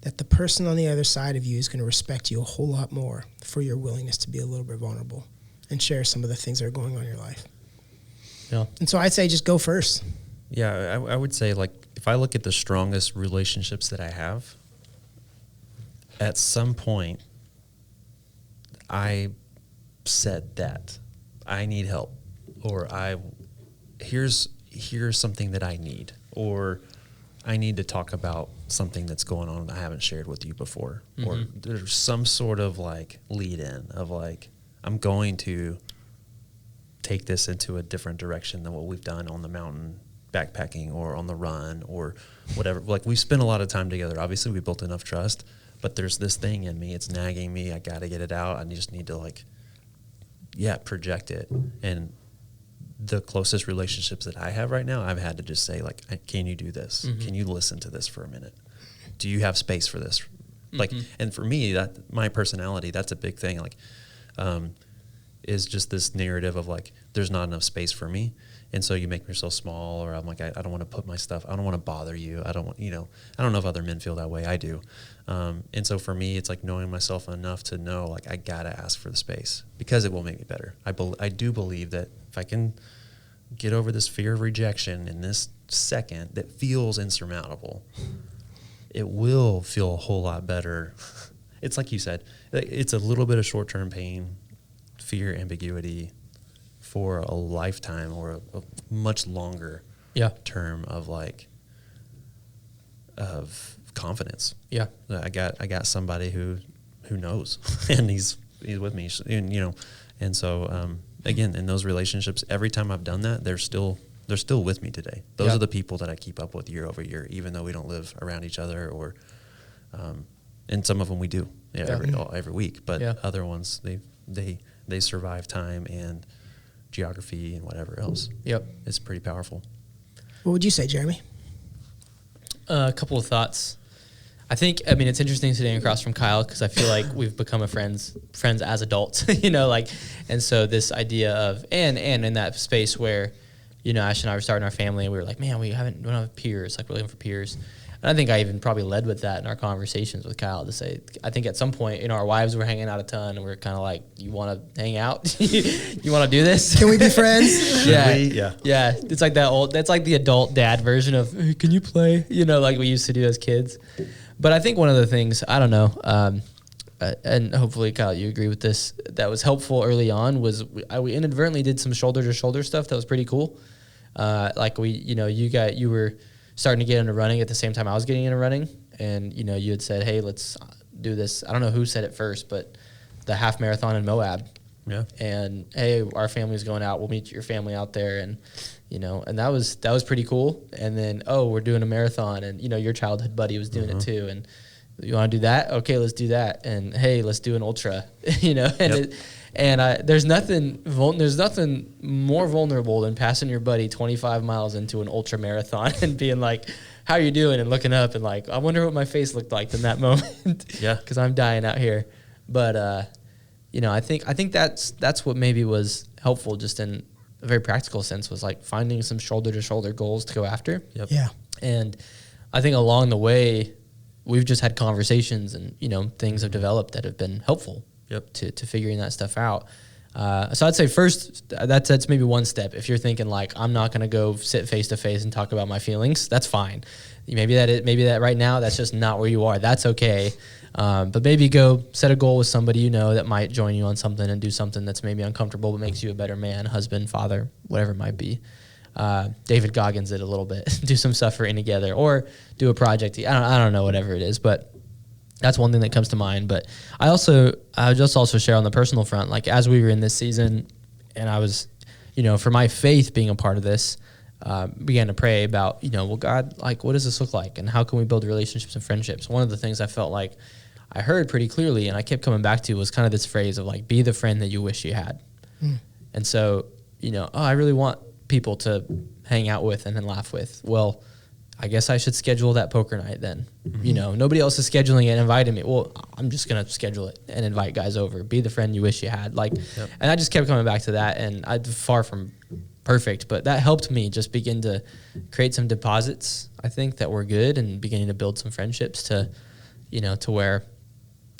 that the person on the other side of you is going to respect you a whole lot more for your willingness to be a little bit vulnerable and share some of the things that are going on in your life. Yeah. And so I'd say just go first. Yeah, I would say, like, if I look at the strongest relationships that I have, at some point I said that I need help, or here's something that I need, or I need to talk about something that's going on that I haven't shared with you before. Or there's some sort of like lead in of like, I'm going to take this into a different direction than what we've done on the mountain backpacking or on the run or whatever. Like, we spent a lot of time together. Obviously, we built enough trust, but there's this thing in me. It's nagging me. I got to get it out. I just need to project it. And the closest relationships that I have right now, I've had to just say, like, can you do this? Can you listen to this for a minute? Do you have space for this? Like, and for me, that my personality, that's a big thing. Like, is just this narrative of like, there's not enough space for me. And so you make yourself small, or I'm like, I don't want to put my stuff, I don't want to bother you. I don't want, I don't know if other men feel that way. I do. And so for me, it's like knowing myself enough to know, like, I got to ask for the space because it will make me better. I do believe that if I can get over this fear of rejection in this second that feels insurmountable, it will feel a whole lot better. It's like you said, it's a little bit of short-term pain, fear, ambiguity for a lifetime or a much longer term of confidence. Yeah. I got somebody who knows, and he's with me, and so again, in those relationships, every time I've done that, they're still with me today. Those are the people that I keep up with year over year, even though we don't live around each other, or and some of them we do every week, but other ones they survive time and geography and whatever else. Yep. It's pretty powerful. What would you say, Jeremy? A couple of thoughts. It's interesting sitting across from Kyle, because I feel like we've become friends as adults, and so this idea of, and in that space where, Ash and I were starting our family, and we were like, man, we don't have peers, like, we're looking for peers. And I think I even probably led with that in our conversations with Kyle, to say, I think at some point, our wives were hanging out a ton, and we were kind of like, you want to hang out? You want to do this? Can we be friends? Yeah. It's like that's like the adult dad version of, hey, can you play? Like we used to do as kids. But I think one of the things, I don't know, and hopefully Kyle, you agree with this, that was helpful early on was we inadvertently did some shoulder to shoulder stuff that was pretty cool. Like you were starting to get into running at the same time I was getting into running, and you had said, hey, let's do this. I don't know who said it first, but the half marathon in Moab. Yeah. And hey, our family's going out. We'll meet your family out there, and and that was pretty cool. And then we're doing a marathon, and your childhood buddy was doing it too. And you want to do that? Okay, let's do that. And hey, let's do an ultra. There's nothing more vulnerable than passing your buddy 25 miles into an ultra marathon and being like, "How are you doing?" and looking up and like, "I wonder what my face looked like in that moment." Yeah, because I'm dying out here. But I think that's what maybe was helpful, just in a very practical sense, was like finding some shoulder to shoulder goals to go after. Yep. Yeah. And I think along the way, we've just had conversations, and things have developed that have been helpful. Yep. To figuring that stuff out. So I'd say first, that's maybe one step. If you're thinking like, I'm not going to go sit face to face and talk about my feelings, that's fine. Maybe that right now that's just not where you are. That's okay. But maybe go set a goal with somebody that might join you on something and do something that's maybe uncomfortable but makes you a better man, husband, father, whatever it might be. David Goggins did a little bit. Do some suffering together, or do a project. I don't know, whatever it is, but that's one thing that comes to mind. But I just also share on the personal front, like as we were in this season, and I was, for my faith being a part of this, began to pray about, well, God, like, what does this look like, and how can we build relationships and friendships? One of the things I felt like I heard pretty clearly, and I kept coming back to, was kind of this phrase of like, be the friend that you wish you had. And so, I really want people to hang out with and then laugh with. Well, I guess I should schedule that poker night then. Nobody else is scheduling it and inviting me. Well, I'm just going to schedule it and invite guys over. Be the friend you wish you had. Like, and I just kept coming back to that, and I'm far from perfect, but that helped me just begin to create some deposits, I think, that were good, and beginning to build some friendships to where,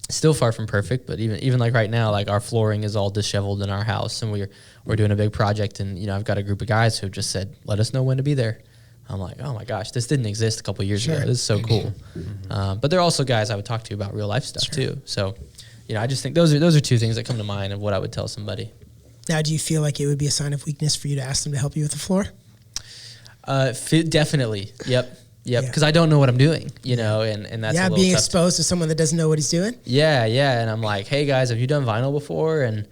still far from perfect, but even like right now, like our flooring is all disheveled in our house, and we're doing a big project, and I've got a group of guys who just said, let us know when to be there. I'm like, oh my gosh, this didn't exist a couple of years ago. This is so cool. But there are also guys I would talk to about real life stuff too. So, I just think those are two things that come to mind of what I would tell somebody. Now, do you feel like it would be a sign of weakness for you to ask them to help you with the floor? Definitely. Yep. Because I don't know what I'm doing, and that's a little being tough exposed to someone that doesn't know what he's doing. Yeah. And I'm like, hey guys, have you done vinyl before? And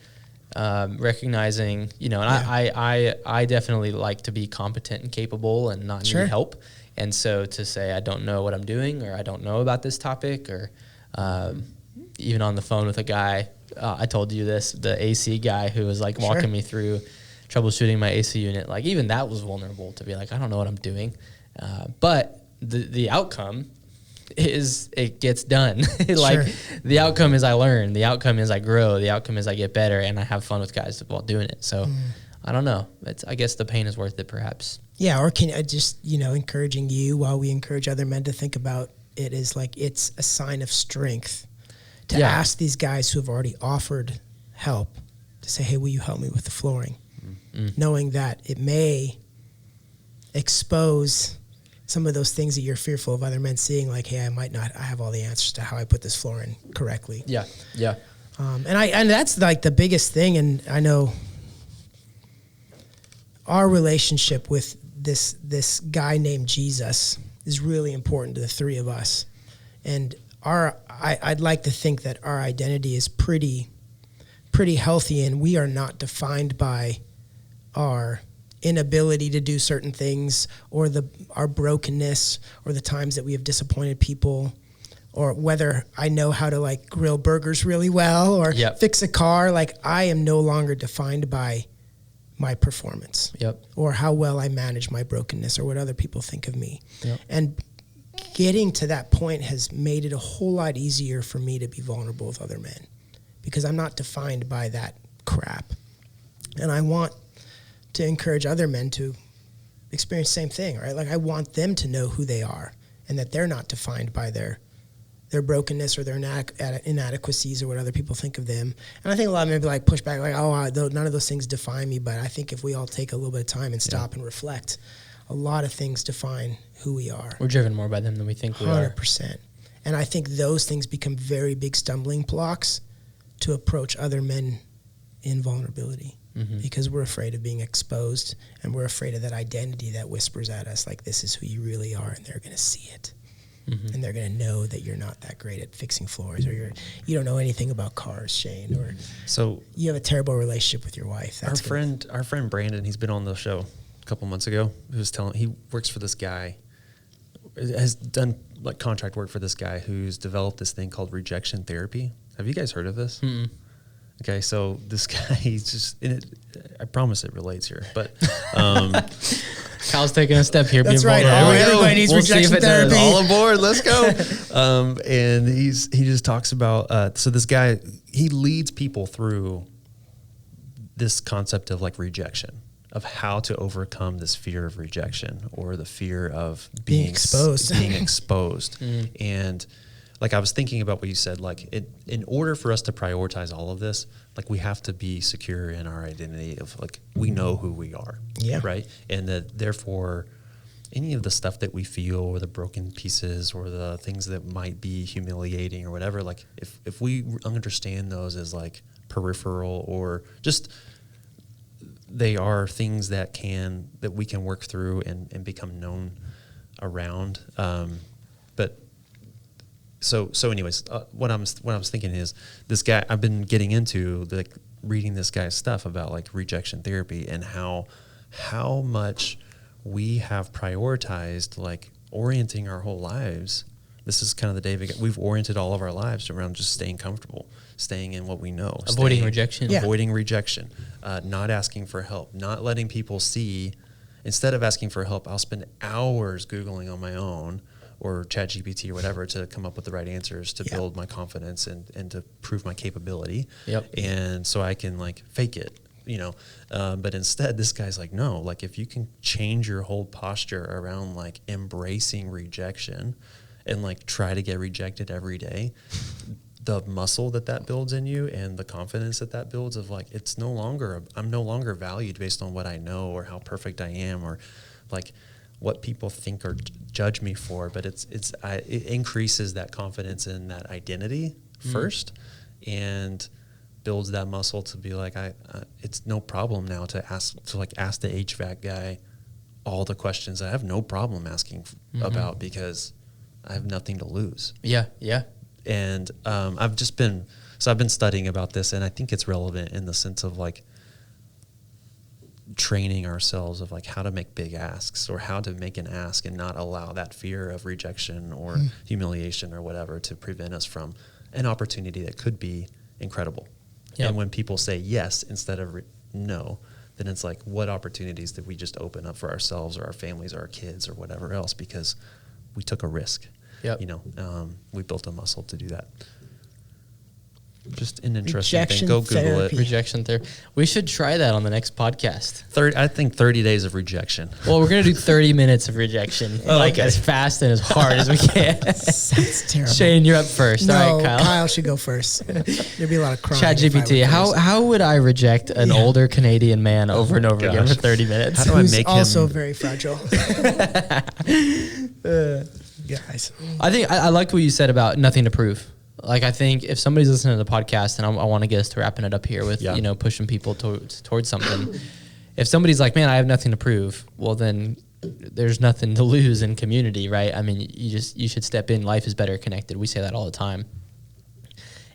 recognizing, I definitely like to be competent and capable and not need help. And so to say I don't know what I'm doing, or I don't know about this topic, or even on the phone with a guy, I told you this, the AC guy who was like walking me through troubleshooting my AC unit, like even that was vulnerable to be like, I don't know what I'm doing. But the outcome is it gets done. The outcome is I learn. The outcome is I grow. The outcome is I get better, and I have fun with guys while doing it. So I don't know. I guess the pain is worth it, perhaps. Yeah, or can I just, encouraging you while we encourage other men to think about it, is like it's a sign of strength to ask these guys who have already offered help to say, hey, will you help me with the flooring? Knowing that it may expose some of those things that you're fearful of other men seeing, like, hey, I have all the answers to how I put this floor in correctly. Yeah. And that's like the biggest thing. And I know our relationship with this guy named Jesus is really important to the three of us. And I'd like to think that our identity is pretty healthy, and we are not defined by our inability to do certain things, or our brokenness, or the times that we have disappointed people, or whether I know how to like grill burgers really well or fix a car. Like, I am no longer defined by my performance or how well I manage my brokenness or what other people think of me. And getting to that point has made it a whole lot easier for me to be vulnerable with other men, because I'm not defined by that crap. And I want to encourage other men to experience the same thing, right? Like, I want them to know who they are, and that they're not defined by their brokenness or their inadequacies or what other people think of them. And I think a lot of men be like push back, like, none of those things define me. But I think if we all take a little bit of time and stop and reflect, a lot of things define who we are. We're driven more by them than we think we are. 100%. And I think those things become very big stumbling blocks to approach other men in vulnerability, because we're afraid of being exposed, and we're afraid of that identity that whispers at us like, this is who you really are, and they're going to see it. And they're going to know that you're not that great at fixing floors, or you don't know anything about cars, Shane, or So you have a terrible relationship with your wife. our friend Brandon, he's been on the show a couple months ago. He works for this guy, has done like contract work for this guy who's developed this thing called rejection therapy. Have you guys heard of this? Mm-mm. Okay, so this guy, he's just in it. I promise it relates here, but Kyle's taking a step here. That's being right. vulnerable. Everybody needs We'll see if rejection it does. therapy. all aboard, let's go. And he just talks about so this guy, he leads people through this concept of like rejection, of how to overcome this fear of rejection or the fear of being exposed. And like I was thinking about what you said, like in order for us to prioritize all of this, like we have to be secure in our identity of like we know who we are, right? And that therefore any of the stuff that we feel, or the broken pieces, or the things that might be humiliating or whatever, like if we understand those as like peripheral, or just they are things that we can work through and become known around. But so anyways, what I was thinking is this guy, I've been getting into reading this guy's stuff about like rejection therapy, and how much we have prioritized like orienting our whole lives. This is kind of the David, we've oriented all of our lives around just staying comfortable, staying in what we know, Avoiding rejection. avoiding rejection, not asking for help, not letting people see. Instead of asking for help, I'll spend hours Googling on my own, or ChatGPT or whatever, to come up with the right answers to build my confidence and to prove my capability. And so I can like fake it, but instead this guy's like, no, like if you can change your whole posture around like embracing rejection and like try to get rejected every day, the muscle that builds in you and the confidence that builds of like, I'm no longer valued based on what I know or how perfect I am, or like what people think or judge me for, but it increases that confidence in that identity first, and builds that muscle to be like, it's no problem now to ask the HVAC guy all the questions I have no problem asking about, because I have nothing to lose. Yeah. And I've been studying about this, and I think it's relevant in the sense of like training ourselves of like how to make big asks, or how to make an ask and not allow that fear of rejection or humiliation or whatever to prevent us from an opportunity that could be incredible. And when people say yes instead of no, then it's like, what opportunities did we just open up for ourselves or our families or our kids or whatever else, because we took a risk. We built a muscle to do that. Just an interesting thing. Go Google it. Rejection therapy. We should try that on the next podcast. I think 30 days of rejection. Well, we're going to do 30 minutes of rejection, as fast and as hard as we can. That's terrible. Shane, you're up first. No, all right, Kyle should go first. There'd be a lot of crying. ChatGPT, how would I reject an older Canadian man over and over again for 30 minutes? How do I make him also very fragile? Guys, I think I liked what you said about nothing to prove. Like, I think if somebody's listening to the podcast, and I want to get us to wrapping it up here with, pushing people towards something. If somebody's like, man, I have nothing to prove, well, then there's nothing to lose in community, right? I mean, you should step in. Life is better connected. We say that all the time.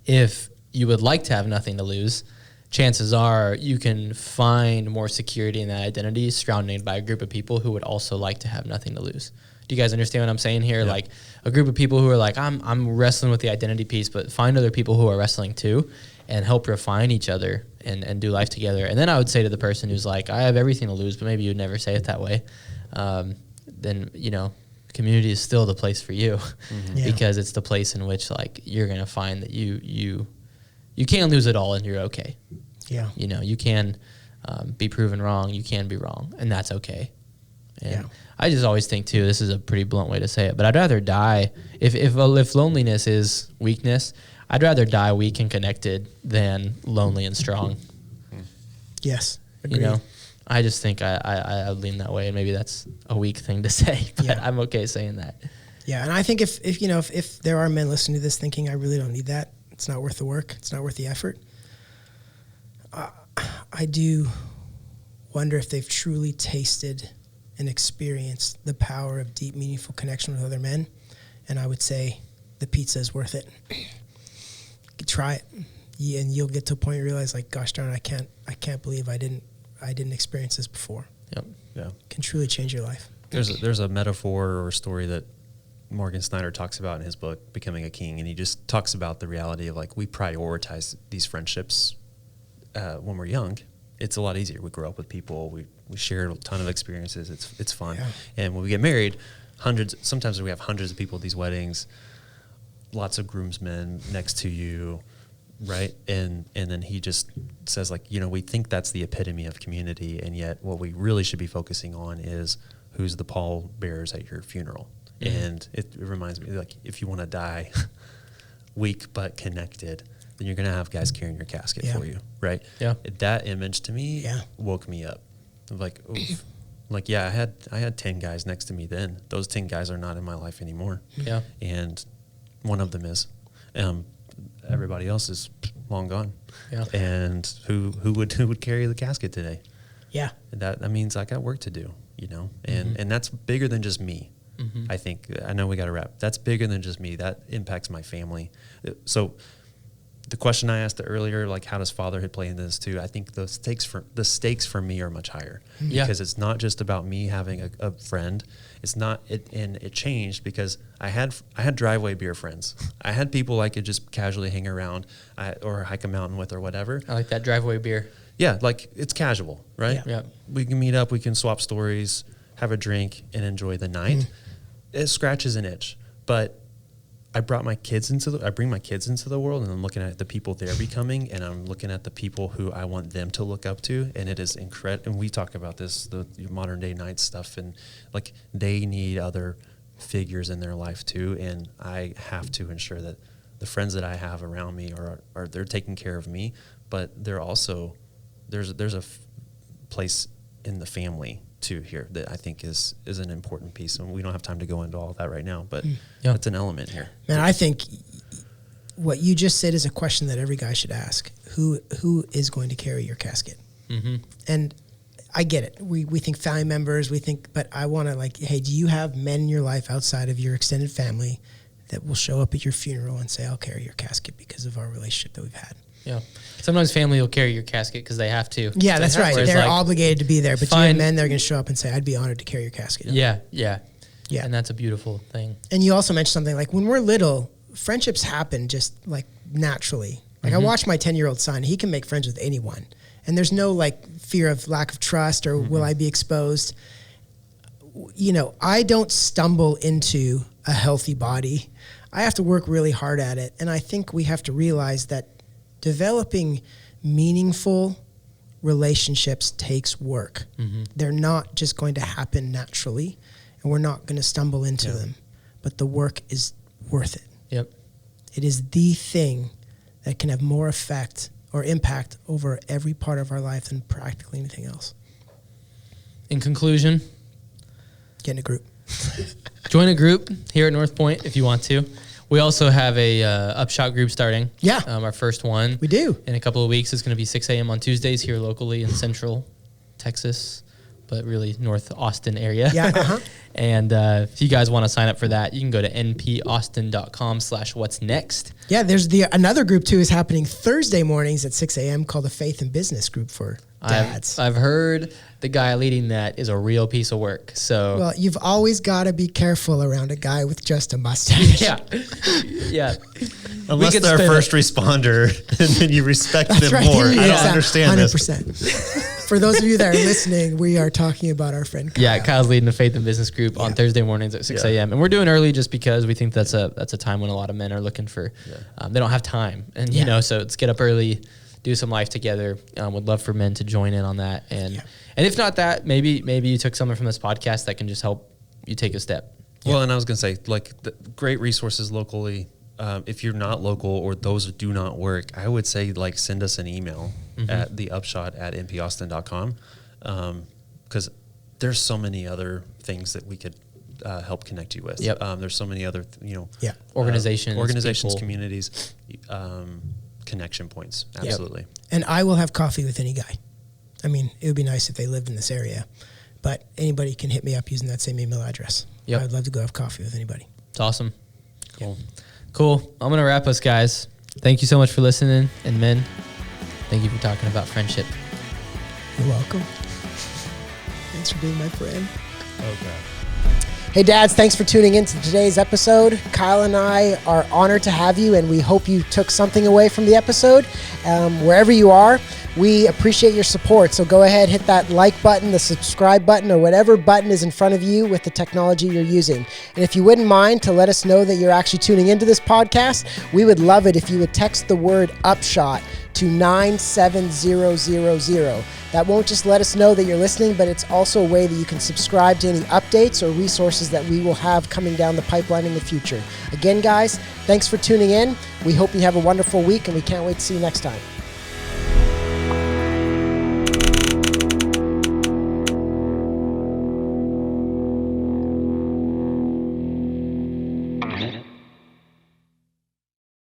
If you would like to have nothing to lose, chances are you can find more security in that identity surrounded by a group of people who would also like to have nothing to lose. Do you guys understand what I'm saying here? Yeah. Like a group of people who are like, I'm wrestling with the identity piece, but find other people who are wrestling too, and help refine each other and do life together. And then I would say to the person who's like, I have everything to lose, but maybe you'd never say it that way. Then, community is still the place for you, because it's the place in which like you're going to find that you can't lose it all and you're okay. Yeah. You can be proven wrong. You can be wrong, and that's okay. And I just always think too, this is a pretty blunt way to say it, but I'd rather die if loneliness is weakness, I'd rather die weak and connected than lonely and strong. Yes. Agreed. I just think I lean that way, and maybe that's a weak thing to say, but I'm okay saying that. Yeah, and I think if there are men listening to this thinking, I really don't need that, it's not worth the work, it's not worth the effort, I do wonder if they've truly tasted and experienced the power of deep, meaningful connection with other men. And I would say the pizza is worth it. Try it, and you'll get to a point where you realize, like, gosh darn, I can't believe I didn't experience this before. Yep. Yeah. It can truly change your life. There's a metaphor or a story that Morgan Snyder talks about in his book, Becoming a King, and he just talks about the reality of, like, we prioritize these friendships when we're young. It's a lot easier. We grow up with people. We share a ton of experiences. It's fun. Yeah. And when we get married, sometimes we have hundreds of people at these weddings, lots of groomsmen next to you, right? And then he just says, like, we think that's the epitome of community, and yet what we really should be focusing on is who's the pallbearers at your funeral. Mm-hmm. And it reminds me, like, if you want to die weak but connected, then you're going to have guys carrying your casket for you, right? Yeah. That image to me woke me up. Like, oof. Like, yeah, I had 10 guys next to me then. Those 10 guys are not in my life anymore. Yeah. And one of them is. Everybody else is long gone. Yeah. And who would carry the casket today? Yeah. That means I got work to do, and that's bigger than just me. Mm-hmm. I know we got to wrap. That's bigger than just me. That impacts my family. So the question I asked earlier, like, how does fatherhood play into this too? I think the stakes for me are much higher, because it's not just about me having a friend. It's not and it changed because I had driveway beer friends. I had people I could just casually hang around or hike a mountain with or whatever. I like that driveway beer. Yeah, like, it's casual, right? Yeah. We can meet up, we can swap stories, have a drink, and enjoy the night. It scratches an itch, but I bring my kids into the world, and I'm looking at the people they're becoming, and I'm looking at the people who I want them to look up to, and it is incredible. And we talk about this, the modern day night stuff, and, like, they need other figures in their life too, and I have to ensure that the friends that I have around me are they're taking care of me, but they're also there's a place in the family too here that I think is an important piece, and we don't have time to go into all of that right now, but it's an element here. Man, I think what you just said is a question that every guy should ask. Who is going to carry your casket? Mm-hmm. And I get it. We think family members, but I want to, like, hey, do you have men in your life outside of your extended family that will show up at your funeral and say, I'll carry your casket because of our relationship that we've had? Yeah. Sometimes family will carry your casket because they have to. Yeah, that's right. They're like, obligated to be there. But you have men that are going to show up and say, I'd be honored to carry your casket. Yeah. And that's a beautiful thing. And you also mentioned something like, when we're little, friendships happen just, like, naturally. Like, I watch my 10-year-old son. He can make friends with anyone. And there's no, like, fear of lack of trust or will I be exposed. I don't stumble into a healthy body. I have to work really hard at it. And I think we have to realize that developing meaningful relationships takes work. Mm-hmm. They're not just going to happen naturally, and we're not going to stumble into them, but the work is worth it. Yep. It is the thing that can have more effect or impact over every part of our life than practically anything else. In conclusion, get in a group. Join a group here at North Point if you want to. We also have a Upshot group starting. Yeah. Our first one. We do. In a couple of weeks. It's going to be 6 a.m. on Tuesdays here locally in Central Texas, but really North Austin area. Yeah. Uh-huh. And if you guys want to sign up for that, you can go to npaustin.com/what's next. Yeah, there's another group too is happening Thursday mornings at 6 a.m. called the Faith and Business Group for dads. I've heard the guy leading that is a real piece of work. So, well, you've always got to be careful around a guy with just a mustache. Yeah. Unless they're a first responder, and then you respect them more. I don't understand 100%. This. For those of you that are listening, we are talking about our friend Kyle. Yeah, Kyle's leading the Faith and Business Group on Thursday mornings at 6 a.m. And we're doing early just because we think that's a time when a lot of men are looking for, they don't have time. And, so let's get up early, do some life together. Would love for men to join in on that. And if not that, maybe you took something from this podcast that can just help you take a step. Well, and I was going to say, like, great resources locally. If you're not local or those do not work, I would say, like, send us an email at theupshot@npaustin.com, because there's so many other things that we could help connect you with. Yep. There's so many other, Organizations, communities, connection points. Absolutely. And I will have coffee with any guy. I mean, it would be nice if they lived in this area, but anybody can hit me up using that same email address. Yep. I'd love to go have coffee with anybody. It's awesome. Cool. Cool. I'm going to wrap us, guys. Thank you so much for listening. And men, thank you for talking about friendship. You're welcome. Thanks for being my friend. Okay. Hey dads, thanks for tuning in to today's episode. Kyle and I are honored to have you, and we hope you took something away from the episode. Wherever you are, we appreciate your support. So go ahead, hit that like button, the subscribe button, or whatever button is in front of you with the technology you're using. And if you wouldn't mind to let us know that you're actually tuning into this podcast, we would love it if you would text the word Upshot to 97000. That won't just let us know that you're listening, but it's also a way that you can subscribe to any updates or resources that we will have coming down the pipeline in the future. Again, guys, thanks for tuning in. We hope you have a wonderful week, and we can't wait to see you next time.